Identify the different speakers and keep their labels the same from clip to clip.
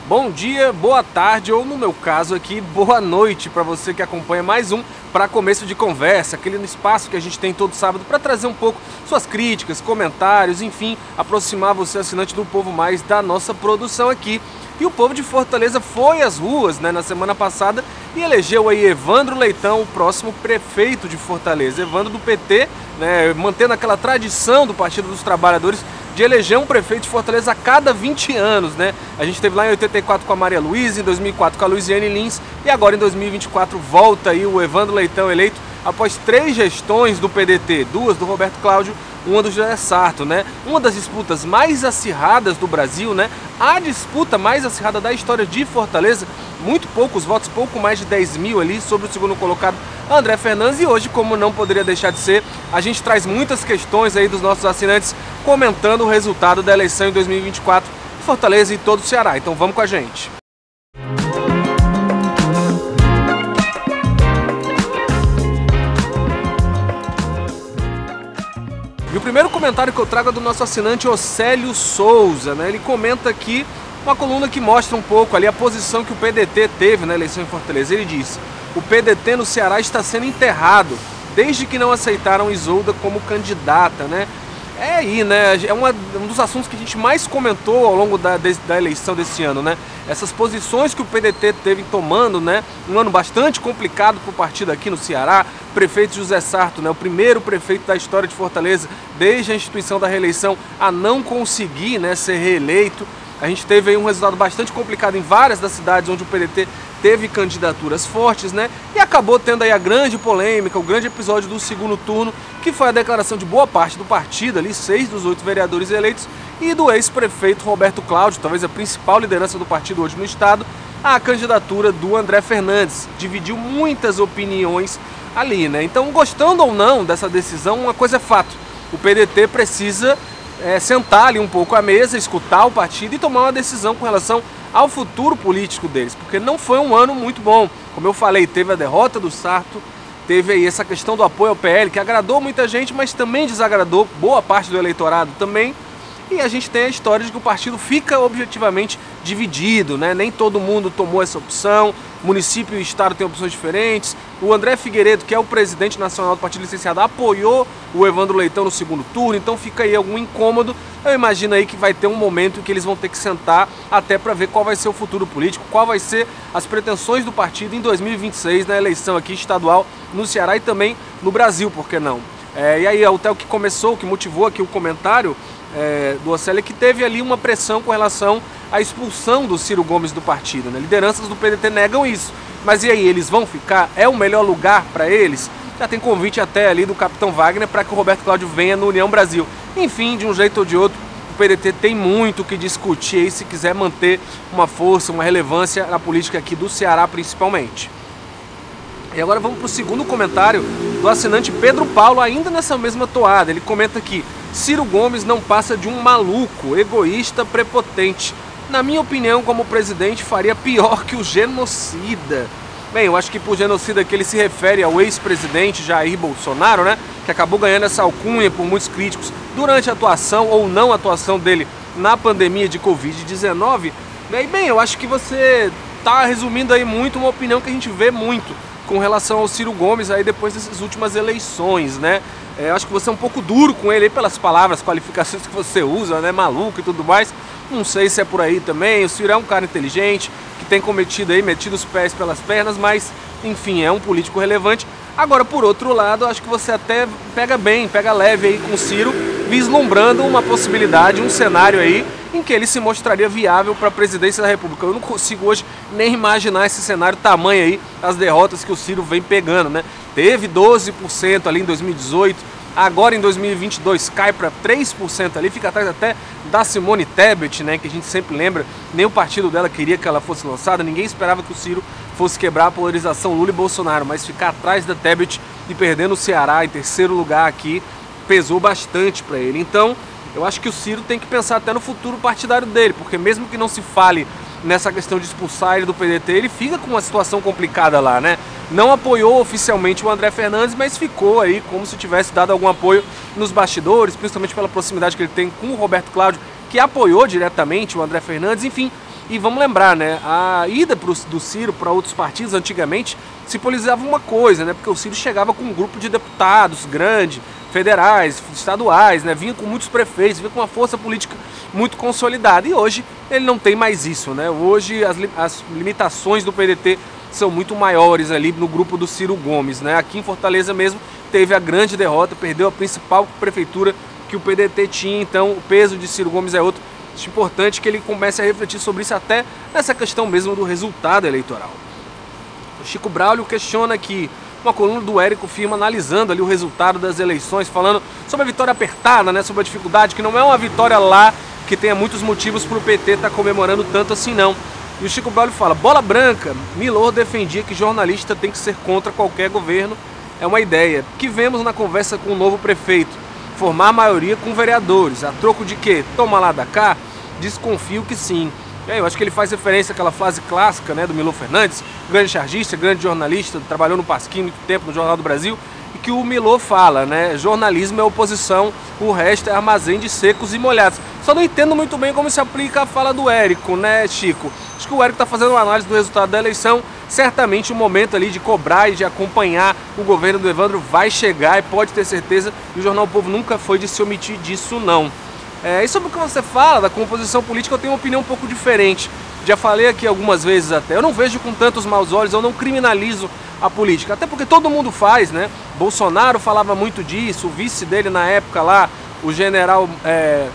Speaker 1: Bom dia, boa tarde ou, no meu caso aqui, boa noite para você que acompanha mais um Para Começo de Conversa, aquele espaço que a gente tem todo sábado para trazer um pouco suas críticas, comentários, enfim, aproximar você, assinante do povo mais da nossa produção aqui. E o povo de Fortaleza foi às ruas, na semana passada e elegeu aí Evandro Leitão, o próximo prefeito de Fortaleza. Evandro do PT, mantendo aquela tradição do Partido dos Trabalhadores de eleger um prefeito de Fortaleza a cada 20 anos, A gente teve lá em 84 com a Maria Luísa, em 2004 com a Luiziane Lins e agora em 2024 volta aí o Evandro Leitão eleito após 3 gestões do PDT, 2 do Roberto Cláudio, uma do José Sarto, Uma das disputas mais acirradas do Brasil, A disputa mais acirrada da história de Fortaleza, muito poucos votos, pouco mais de 10 mil ali sobre o segundo colocado, André Fernandes. E hoje, como não poderia deixar de ser, a gente traz muitas questões aí dos nossos assinantes comentando o resultado da eleição em 2024 de Fortaleza e todo o Ceará. Então vamos com a gente. E o primeiro comentário que eu trago é do nosso assinante Océlio Souza, Ele comenta aqui uma coluna que mostra um pouco ali a posição que o PDT teve na eleição em Fortaleza. Ele diz: o PDT no Ceará está sendo enterrado desde que não aceitaram Isolda como candidata, É aí, É um dos assuntos que a gente mais comentou ao longo da eleição desse ano, Essas posições que o PDT teve tomando, Um ano bastante complicado para o partido aqui no Ceará. Prefeito José Sarto, o primeiro prefeito da história de Fortaleza, desde a instituição da reeleição, a não conseguir, ser reeleito. A gente teve aí um resultado bastante complicado em várias das cidades onde o PDT teve candidaturas fortes, E acabou tendo aí a grande polêmica, o grande episódio do segundo turno, que foi a declaração de boa parte do partido, ali 6 dos 8 vereadores eleitos, e do ex-prefeito Roberto Cláudio, talvez a principal liderança do partido hoje no estado, a candidatura do André Fernandes. Dividiu muitas opiniões ali, Então, gostando ou não dessa decisão, uma coisa é fato: o PDT precisa sentar ali um pouco à mesa, escutar o partido e tomar uma decisão com relação ao futuro político deles, porque não foi um ano muito bom. Como eu falei, teve a derrota do Sarto, teve aí essa questão do apoio ao PL, que agradou muita gente, mas também desagradou boa parte do eleitorado também. E a gente tem a história de que o partido fica objetivamente dividido, Nem todo mundo tomou essa opção, município e estado têm opções diferentes. O André Figueiredo, que é o presidente nacional do Partido Licenciado, apoiou o Evandro Leitão no segundo turno, então fica aí algum incômodo. Eu imagino aí que vai ter um momento em que eles vão ter que sentar até para ver qual vai ser o futuro político, qual vai ser as pretensões do partido em 2026, na eleição aqui estadual no Ceará e também no Brasil, por que não? E aí até o que começou, o que motivou aqui o comentário do Océlio, que teve ali uma pressão com relação à expulsão do Ciro Gomes do partido, Lideranças do PDT negam isso, mas e aí, eles vão ficar? É o melhor lugar para eles? Já tem convite até ali do capitão Wagner para que o Roberto Cláudio venha no União Brasil. Enfim, de um jeito ou de outro, o PDT tem muito o que discutir aí se quiser manter uma força, uma relevância na política aqui do Ceará principalmente. E agora vamos para o segundo comentário do assinante Pedro Paulo, ainda nessa mesma toada. Ele comenta aqui: Ciro Gomes não passa de um maluco, egoísta, prepotente. Na minha opinião, como presidente, faria pior que o genocida. Bem, eu acho que por genocida aqui ele se refere ao ex-presidente Jair Bolsonaro, Que acabou ganhando essa alcunha por muitos críticos durante a atuação ou não atuação dele na pandemia de Covid-19. E bem, eu acho que você está resumindo aí muito uma opinião que a gente vê muito com relação ao Ciro Gomes aí depois dessas últimas eleições, Eu acho que você é um pouco duro com ele aí pelas palavras, qualificações que você usa, maluco e tudo mais. Não sei se é por aí também. O Ciro é um cara inteligente, que tem metido os pés pelas pernas, mas, enfim, é um político relevante. Agora, por outro lado, acho que você até pega leve aí com o Ciro, vislumbrando uma possibilidade, um cenário aí em que ele se mostraria viável para a presidência da República. Eu não consigo hoje nem imaginar esse cenário, tamanho aí, as derrotas que o Ciro vem pegando, Teve 12% ali em 2018, agora em 2022 cai para 3% ali, fica atrás até da Simone Tebet, que a gente sempre lembra, nem o partido dela queria que ela fosse lançada, ninguém esperava que o Ciro fosse quebrar a polarização Lula e Bolsonaro, mas ficar atrás da Tebet e perdendo o Ceará em terceiro lugar aqui, pesou bastante para ele. Então, eu acho que o Ciro tem que pensar até no futuro partidário dele, porque mesmo que não se fale nessa questão de expulsar ele do PDT, ele fica com uma situação complicada lá, Não apoiou oficialmente o André Fernandes, mas ficou aí como se tivesse dado algum apoio nos bastidores, principalmente pela proximidade que ele tem com o Roberto Cláudio, que apoiou diretamente o André Fernandes. Enfim, E vamos lembrar, né, a ida do Ciro para outros partidos antigamente simbolizava uma coisa, né, porque o Ciro chegava com um grupo de deputados grande, federais, estaduais, né, vinha com muitos prefeitos, vinha com uma força política muito consolidada. E hoje ele não tem mais isso, né? Hoje as limitações do PDT são muito maiores ali no grupo do Ciro Gomes, né? Aqui em Fortaleza mesmo teve a grande derrota, perdeu a principal prefeitura que o PDT tinha, então o peso de Ciro Gomes é outro. Acho importante que ele comece a refletir sobre isso até nessa questão mesmo do resultado eleitoral. O Chico Braulio questiona aqui uma coluna do Érico Firmo analisando ali o resultado das eleições, falando sobre a vitória apertada, né, sobre a dificuldade, que não é uma vitória lá que tenha muitos motivos para o PT estar comemorando tanto assim não. E o Chico Braulio fala, bola branca, Milor defendia que jornalista tem que ser contra qualquer governo, é uma ideia, que vemos na conversa com o novo prefeito, formar maioria com vereadores, a troco de quê? Toma lá da cá? Desconfio que sim. Eu acho que ele faz referência àquela frase clássica, né, do Milor Fernandes, grande chargista, grande jornalista, trabalhou no Pasquim muito tempo, no Jornal do Brasil, e que o Milor fala, né, jornalismo é oposição, o resto é armazém de secos e molhados. Só não entendo muito bem como se aplica a fala do Érico, né, Chico? Acho que o Érico está fazendo uma análise do resultado da eleição, certamente o momento ali de cobrar e de acompanhar o governo do Evandro vai chegar e pode ter certeza que o Jornal O Povo nunca foi de se omitir disso, não. E sobre o que você fala da composição política, eu tenho uma opinião um pouco diferente. Já falei aqui algumas vezes até. Eu não vejo com tantos maus olhos, eu não criminalizo a política. Até porque todo mundo faz, né? Bolsonaro falava muito disso, o vice dele na época lá, o general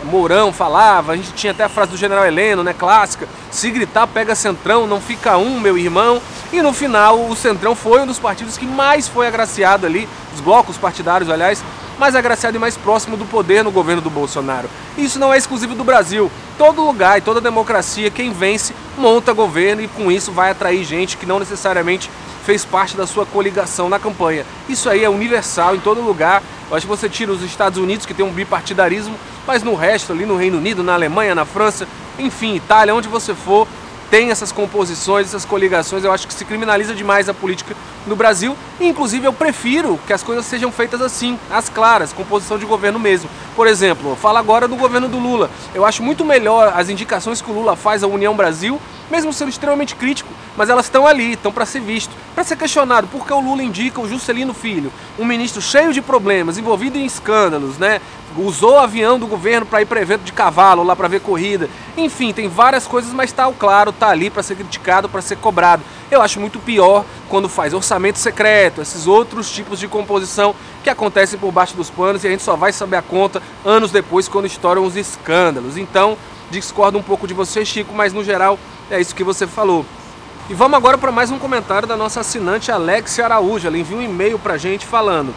Speaker 1: Mourão falava, a gente tinha até a frase do general Heleno, né, clássica, se gritar pega Centrão, não fica um, meu irmão. E no final o Centrão foi um dos partidos que mais foi agraciado ali, os blocos partidários, aliás, mais agraciado e mais próximo do poder no governo do Bolsonaro. Isso não é exclusivo do Brasil. Todo lugar e toda democracia, quem vence, monta governo e com isso vai atrair gente que não necessariamente fez parte da sua coligação na campanha. Isso aí é universal em todo lugar. Eu acho que você tira os Estados Unidos, que tem um bipartidarismo, mas no resto, ali no Reino Unido, na Alemanha, na França, enfim, Itália, onde você for, tem essas composições, essas coligações. Eu acho que se criminaliza demais a política no Brasil. E, inclusive, eu prefiro que as coisas sejam feitas assim, às claras, composição de governo mesmo. Por exemplo, fala agora do governo do Lula. Eu acho muito melhor as indicações que o Lula faz à União Brasil, mesmo sendo extremamente crítico, mas elas estão ali, estão para ser visto, para ser questionado. Por que o Lula indica o Juscelino Filho, um ministro cheio de problemas, envolvido em escândalos, né? Usou o avião do governo para ir para evento de cavalo, lá para ver corrida. Enfim, tem várias coisas, mas tá claro, tá ali para ser criticado, para ser cobrado. Eu acho muito pior quando faz orçamento secreto, esses outros tipos de composição que acontecem por baixo dos panos e a gente só vai saber a conta anos depois quando estouram os escândalos. Então, discordo um pouco de você, Chico, mas no geral é isso que você falou. E vamos agora para mais um comentário da nossa assinante Alexia Araújo. Ela enviou um e-mail para a gente falando: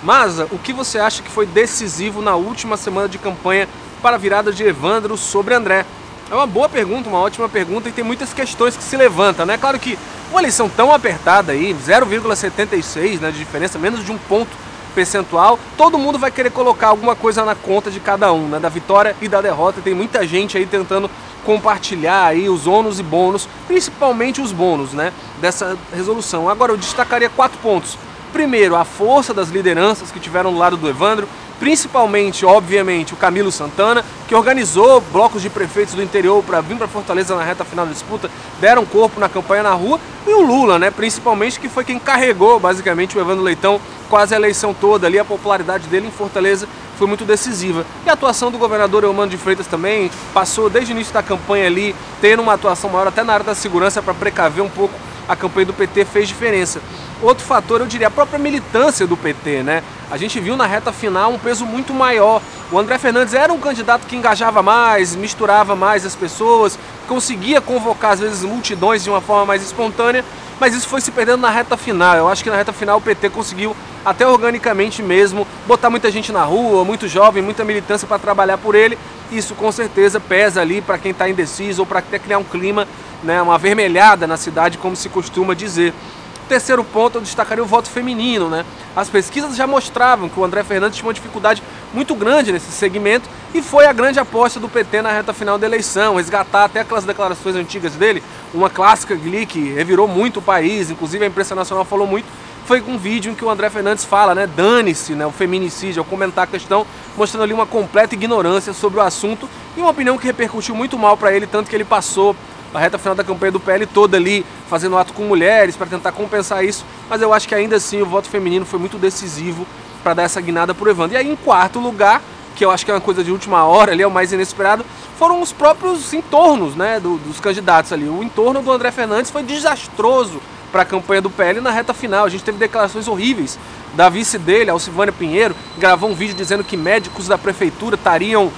Speaker 1: Maza, o que você acha que foi decisivo na última semana de campanha para a virada de Evandro sobre André? É uma boa pergunta, uma ótima pergunta, e tem muitas questões que se levantam, né? Claro que uma eleição tão apertada aí, 0,76, né, de diferença, menos de um ponto percentual, todo mundo vai querer colocar alguma coisa na conta de cada um, né, da vitória e da derrota. Tem muita gente aí tentando compartilhar aí os ônus e bônus, principalmente os bônus, né, dessa resolução. Agora eu destacaria 4 pontos. Primeiro, a força das lideranças que tiveram do lado do Evandro, principalmente, obviamente, o Camilo Santana, que organizou blocos de prefeitos do interior para vir para Fortaleza na reta final da disputa, deram corpo na campanha na rua, e o Lula, né, principalmente, que foi quem carregou, basicamente, o Evandro Leitão quase a eleição toda ali. A popularidade dele em Fortaleza foi muito decisiva. E a atuação do governador Eumano de Freitas também passou desde o início da campanha ali, tendo uma atuação maior até na área da segurança para precaver um pouco a campanha do PT, fez diferença. Outro fator, eu diria, a própria militância do PT, né? A gente viu na reta final um peso muito maior. O André Fernandes era um candidato que engajava mais, misturava mais as pessoas, conseguia convocar às vezes multidões de uma forma mais espontânea, mas isso foi se perdendo na reta final. Eu acho que na reta final o PT conseguiu, até organicamente mesmo, botar muita gente na rua, muito jovem, muita militância para trabalhar por ele. Isso com certeza pesa ali para quem está indeciso ou para até criar um clima, né, uma vermelhada na cidade, como se costuma dizer. Terceiro ponto, eu destacaria o voto feminino, né? As pesquisas já mostravam que o André Fernandes tinha uma dificuldade muito grande nesse segmento e foi a grande aposta do PT na reta final da eleição, resgatar até aquelas declarações antigas dele, uma clássica ali que revirou muito o país, inclusive a imprensa nacional falou muito, foi um vídeo em que o André Fernandes fala, né, dane-se, né, o feminicídio, ao comentar a questão, mostrando ali uma completa ignorância sobre o assunto e uma opinião que repercutiu muito mal para ele, tanto que ele passou a reta final da campanha do PL toda ali, fazendo ato com mulheres para tentar compensar isso, mas eu acho que ainda assim o voto feminino foi muito decisivo para dar essa guinada pro Evandro. E aí em quarto lugar, que eu acho que é uma coisa de última hora ali, é o mais inesperado, foram os próprios entornos, né, dos candidatos ali. O entorno do André Fernandes foi desastroso para a campanha do PL na reta final. A gente teve declarações horríveis da vice dele, Alcivânia Pinheiro, gravou um vídeo dizendo que médicos da prefeitura estariam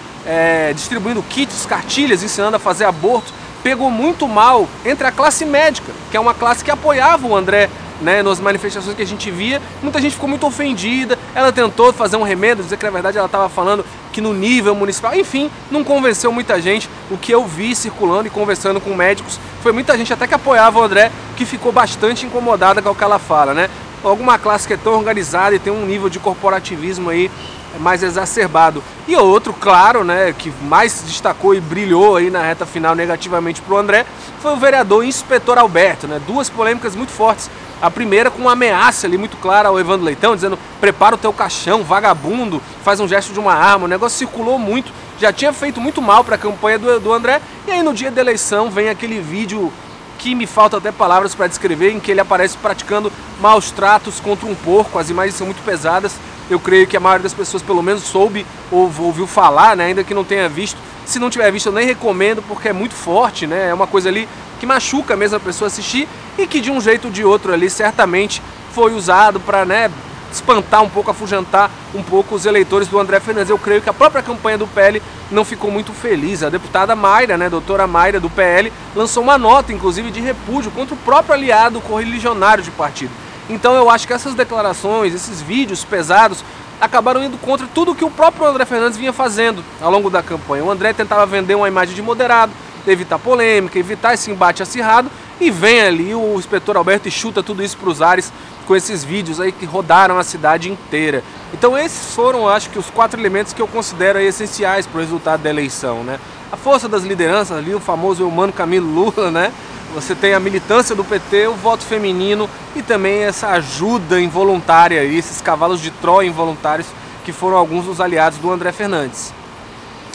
Speaker 1: distribuindo kits, cartilhas, ensinando a fazer aborto. Pegou muito mal entre a classe médica, que é uma classe que apoiava o André, né, nas manifestações que a gente via. Muita gente ficou muito ofendida, ela tentou fazer um remendo, dizer que na verdade ela estava falando que no nível municipal, enfim, não convenceu muita gente. O que eu vi circulando e conversando com médicos foi muita gente até que apoiava o André, que ficou bastante incomodada com o que ela fala, né? Alguma classe que é tão organizada e tem um nível de corporativismo aí mais exacerbado. E outro, claro, né, que mais destacou e brilhou aí na reta final negativamente para o André, foi o vereador Inspetor Alberto, né? Duas polêmicas muito fortes. A primeira com uma ameaça ali muito clara ao Evandro Leitão, dizendo: prepara o teu caixão, vagabundo, faz um gesto de uma arma. O negócio circulou muito, já tinha feito muito mal para a campanha do André. E aí no dia da eleição vem aquele vídeo que me faltam até palavras para descrever, em que ele aparece praticando maus tratos contra um porco. As imagens são muito pesadas. Eu creio que a maioria das pessoas pelo menos soube ou ouviu falar, né, ainda que não tenha visto. Se não tiver visto, eu nem recomendo, porque é muito forte, né? É uma coisa ali que machuca mesmo a pessoa assistir e que de um jeito ou de outro ali certamente foi usado para, né, espantar um pouco, afugentar um pouco os eleitores do André Fernandes. Eu creio que a própria campanha do PL não ficou muito feliz. A deputada Mayra, né, doutora Mayra do PL, lançou uma nota, inclusive, de repúdio contra o próprio aliado correligionário de partido. Então eu acho que essas declarações, esses vídeos pesados, acabaram indo contra tudo que o próprio André Fernandes vinha fazendo ao longo da campanha. O André tentava vender uma imagem de moderado, evitar polêmica, evitar esse embate acirrado, e vem ali o inspetor Alberto e chuta tudo isso para os ares com esses vídeos aí que rodaram a cidade inteira. Então esses foram, acho que, os 4 elementos que eu considero aí essenciais para o resultado da eleição, né? A força das lideranças ali, o famoso Eumano Camilo Lula, né? Você tem a militância do PT, o voto feminino e também essa ajuda involuntária, esses cavalos de Troia involuntários que foram alguns dos aliados do André Fernandes.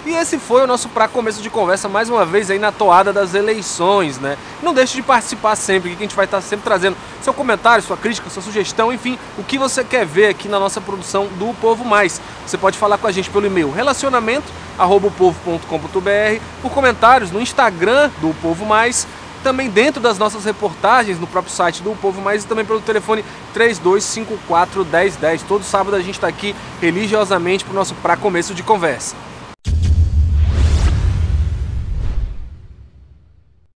Speaker 1: E esse foi o nosso pra começo de conversa, mais uma vez aí na toada das eleições, né? Não deixe de participar sempre, que a gente vai estar sempre trazendo seu comentário, sua crítica, sua sugestão, enfim, o que você quer ver aqui na nossa produção do O Povo Mais. Você pode falar com a gente pelo e-mail relacionamento@opovo.com.br, por comentários no Instagram do O Povo Mais, também dentro das nossas reportagens no próprio site do O Povo Mais e também pelo telefone 3254 1010. Todo sábado a gente está aqui religiosamente para o nosso pra começo de conversa.